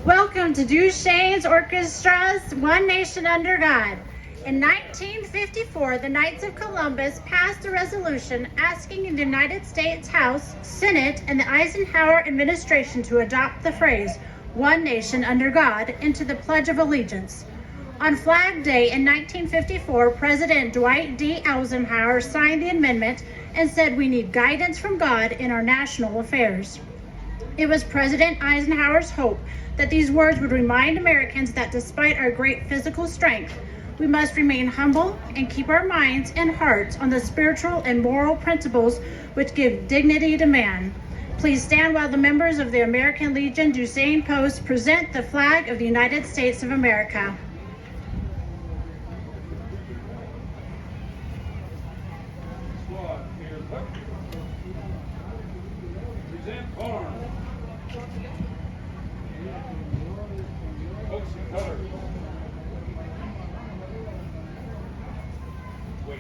Welcome to Duchesne's Orchestra's One Nation Under God. In 1954, the Knights of Columbus passed a resolution asking the United States House, Senate, and the Eisenhower administration to adopt the phrase, One Nation Under God, into the Pledge of Allegiance. On Flag Day in 1954, President Dwight D. Eisenhower signed the amendment and said we need guidance from God in our national affairs. It was President Eisenhower's hope that these words would remind Americans that despite our great physical strength, we must remain humble and keep our minds and hearts on the spiritual and moral principles which give dignity to man. Please stand while the members of the American Legion Duchesne Post present the flag of the United States of America. Present arms. Hooks and colors. Wait.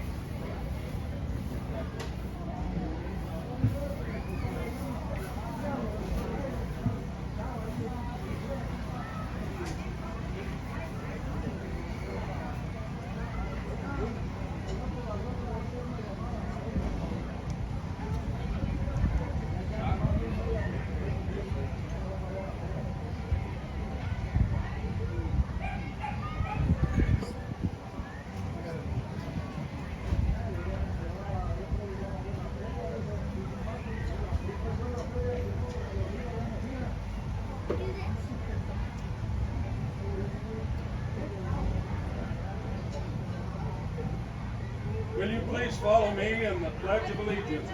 Will you please follow me in the Pledge of Allegiance?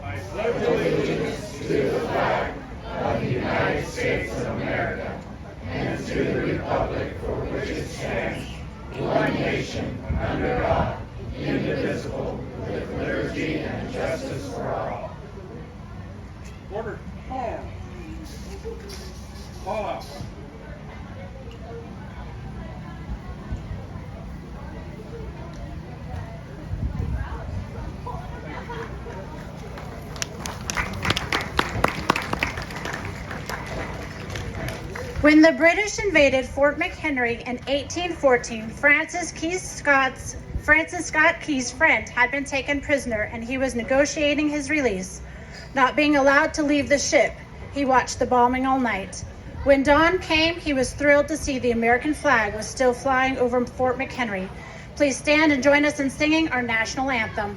I pledge allegiance to the flag of the United States of America and to the republic for which it stands, one nation, under God, indivisible, with liberty and justice for all. Order. Arm. Fall out. When the British invaded Fort McHenry in 1814, Francis Scott Key's friend had been taken prisoner and he was negotiating his release. Not being allowed to leave the ship, he watched the bombing all night. When dawn came, he was thrilled to see the American flag was still flying over Fort McHenry. Please stand and join us in singing our national anthem.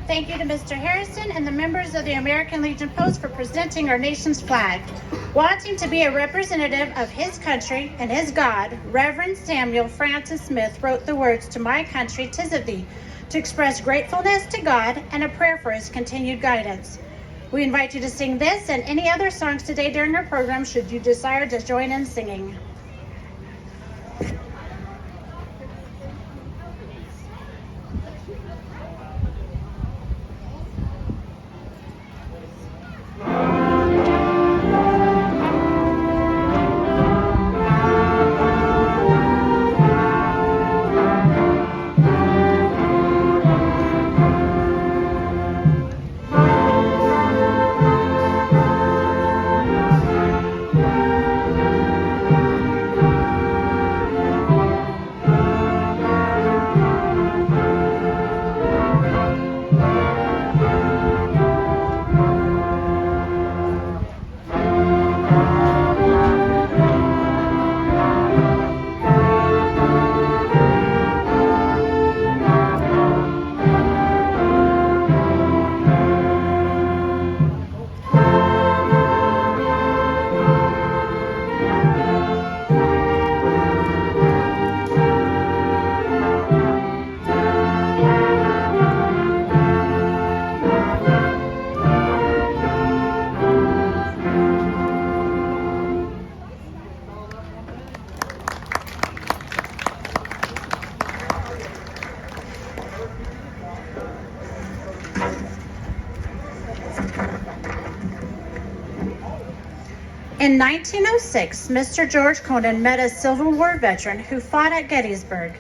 Thank you to Mr. Harrison and the members of the American Legion Post for presenting our nation's flag. Wanting to be a representative of his country and his God, Reverend Samuel Francis Smith wrote the words, "To my country, 'tis of thee," to express gratefulness to God and a prayer for his continued guidance. We invite you to sing this and any other songs today during our program should you desire to join in singing. In 1906, Mr. George Conan met a Civil War veteran who fought at Gettysburg.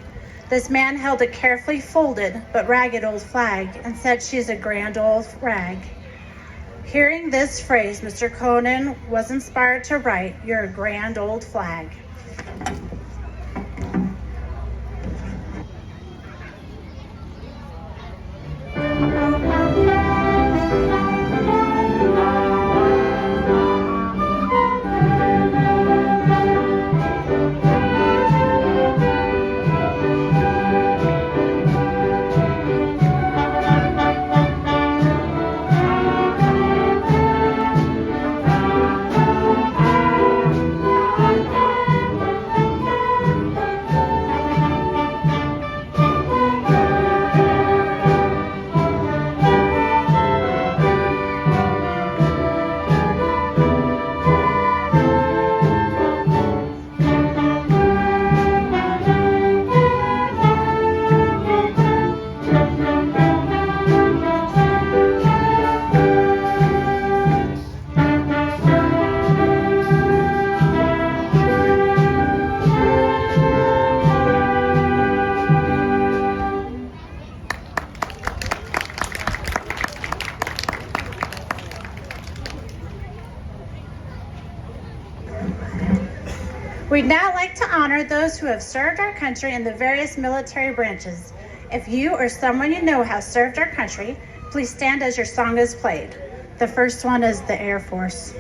This man held a carefully folded but ragged old flag and said, "She's a grand old rag." Hearing this phrase, Mr. Conan was inspired to write, "You're a grand old flag." We'd now like to honor those who have served our country in the various military branches. If you or someone you know has served our country, please stand as your song is played. The first one is the Air Force.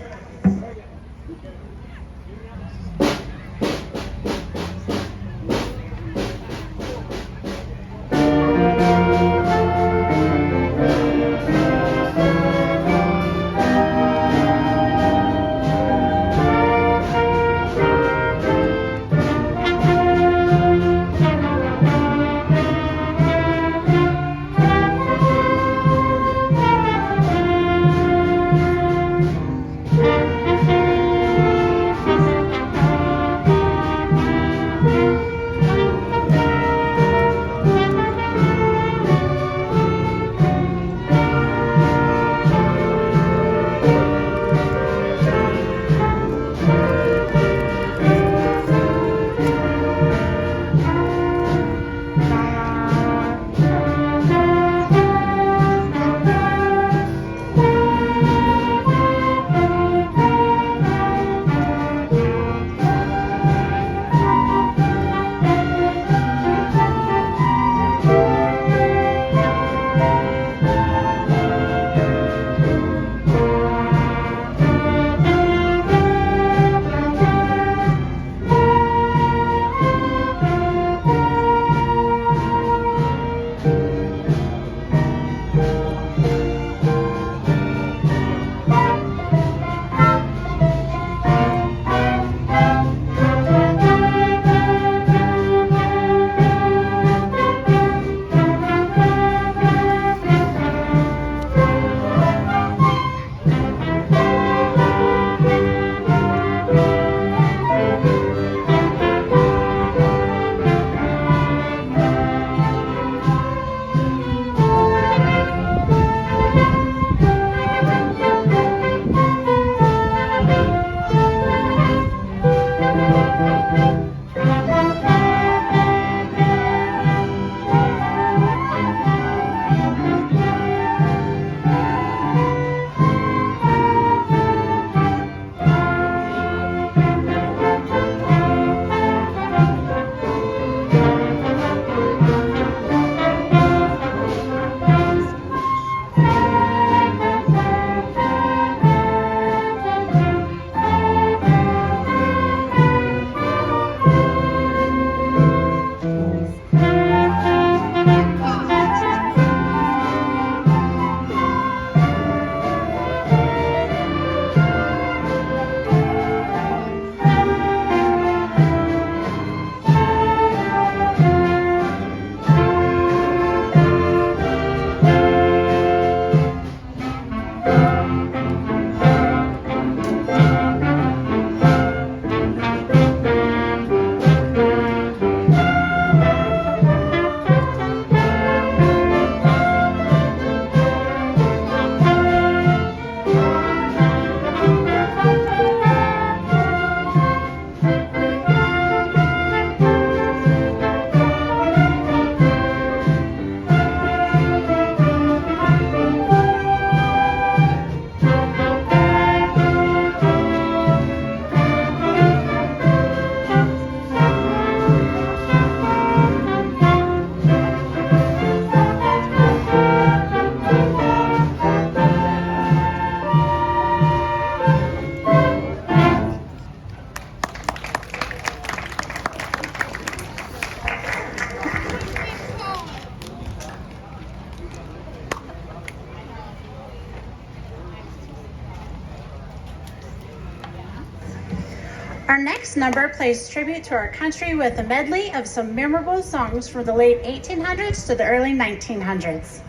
Our next number pays tribute to our country with a medley of some memorable songs from the late 1800s to the early 1900s.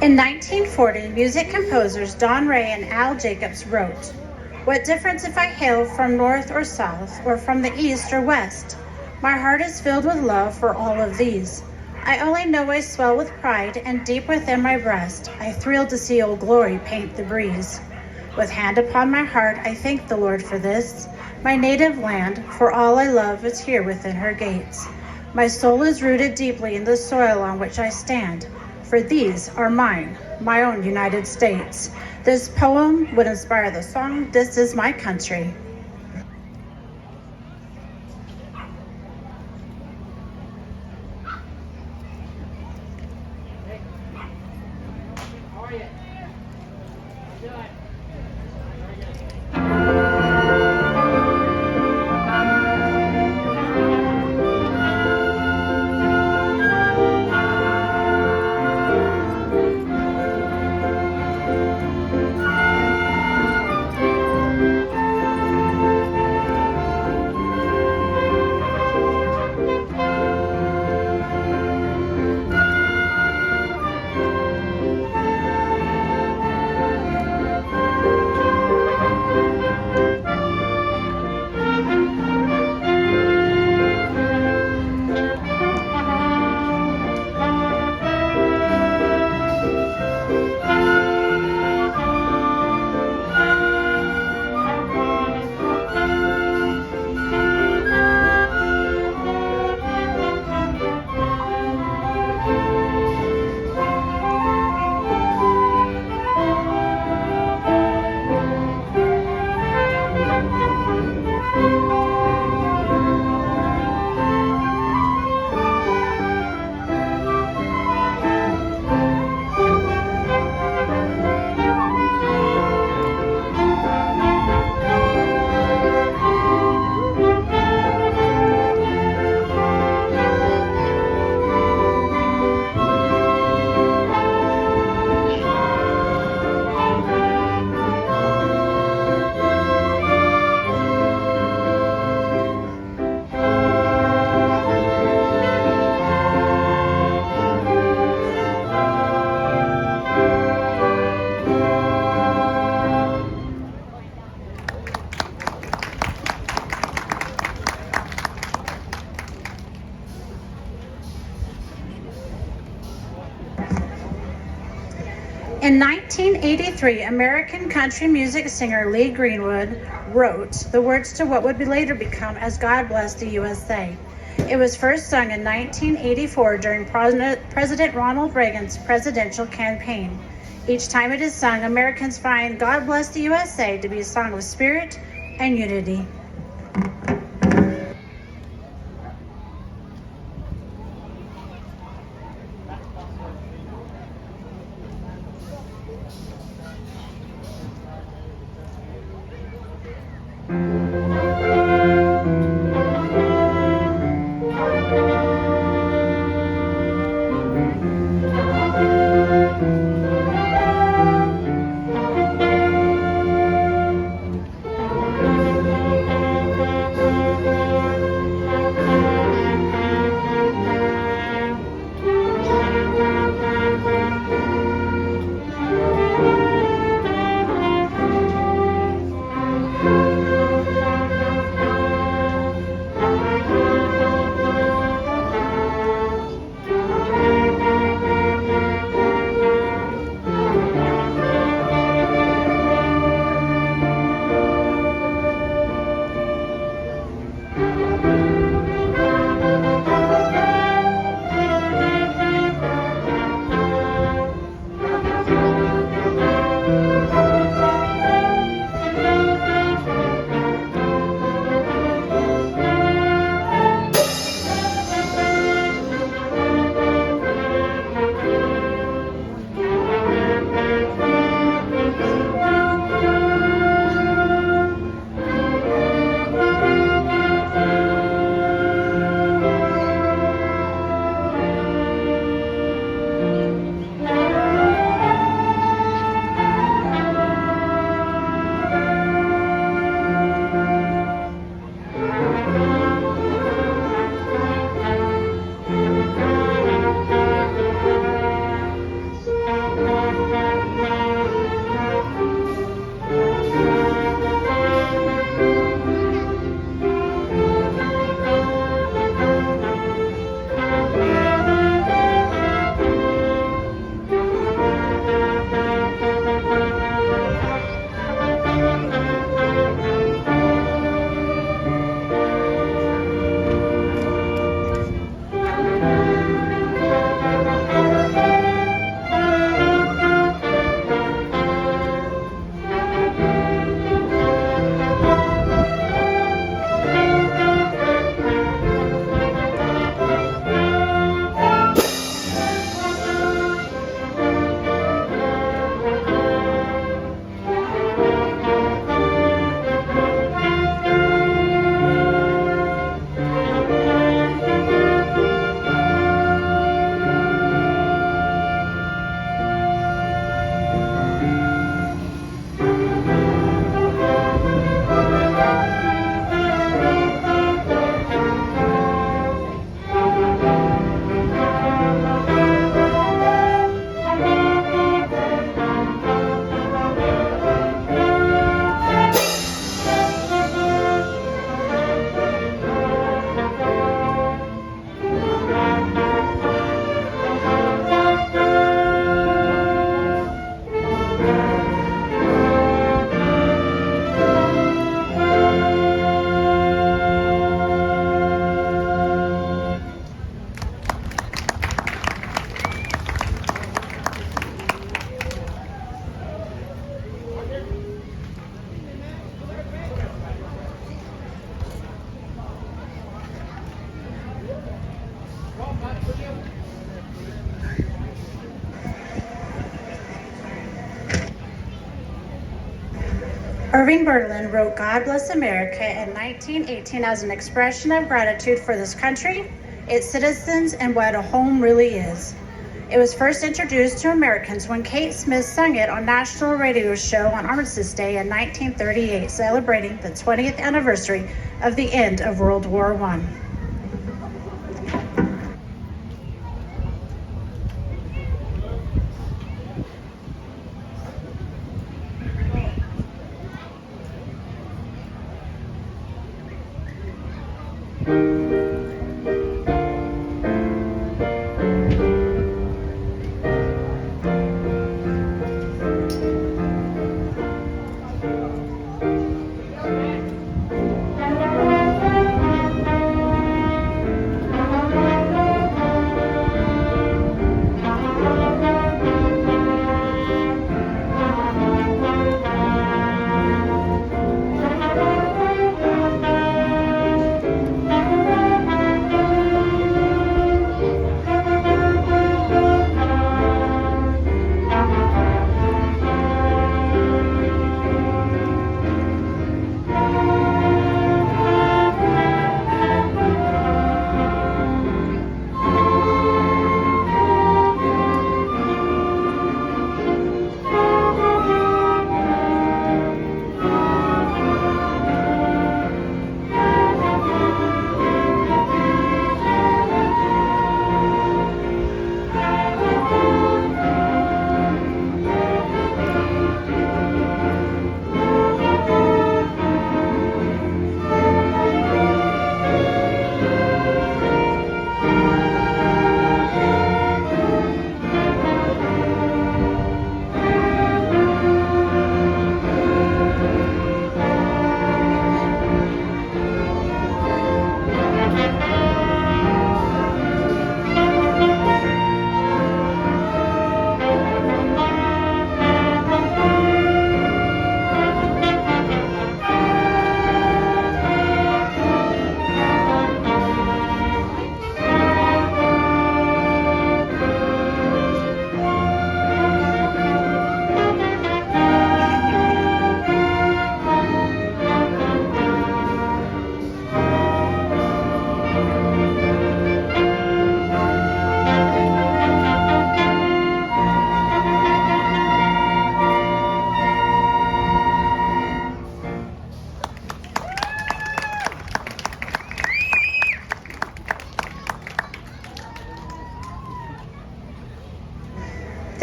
In 1940, music composers Don Ray and Al Jacobs wrote, "What difference if I hail from north or south, or from the east or west? My heart is filled with love for all of these. I only know I swell with pride, and deep within my breast, I thrill to see Old Glory paint the breeze. With hand upon my heart, I thank the Lord for this, my native land, for all I love is here within her gates. My soul is rooted deeply in the soil on which I stand, for these are mine, my own United States." This poem would inspire the song, "This Is My Country." In 1983, American country music singer Lee Greenwood wrote the words to what would later become as God Bless the USA. It was first sung in 1984 during President Ronald Reagan's presidential campaign. Each time it is sung, Americans find God Bless the USA to be a song of spirit and unity. Irving Berlin wrote God Bless America in 1918 as an expression of gratitude for this country, its citizens, and what a home really is. It was first introduced to Americans when Kate Smith sung it on National Radio Show on Armistice Day in 1938, celebrating the 20th anniversary of the end of World War I.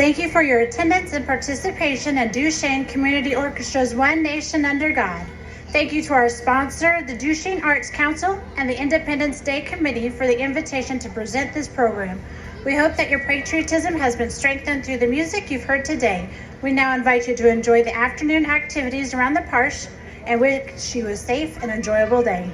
Thank you for your attendance and participation in Duchesne Community Orchestra's One Nation Under God. Thank you to our sponsor, the Duchesne Arts Council, and the Independence Day Committee for the invitation to present this program. We hope that your patriotism has been strengthened through the music you've heard today. We now invite you to enjoy the afternoon activities around the park and wish you a safe and enjoyable day.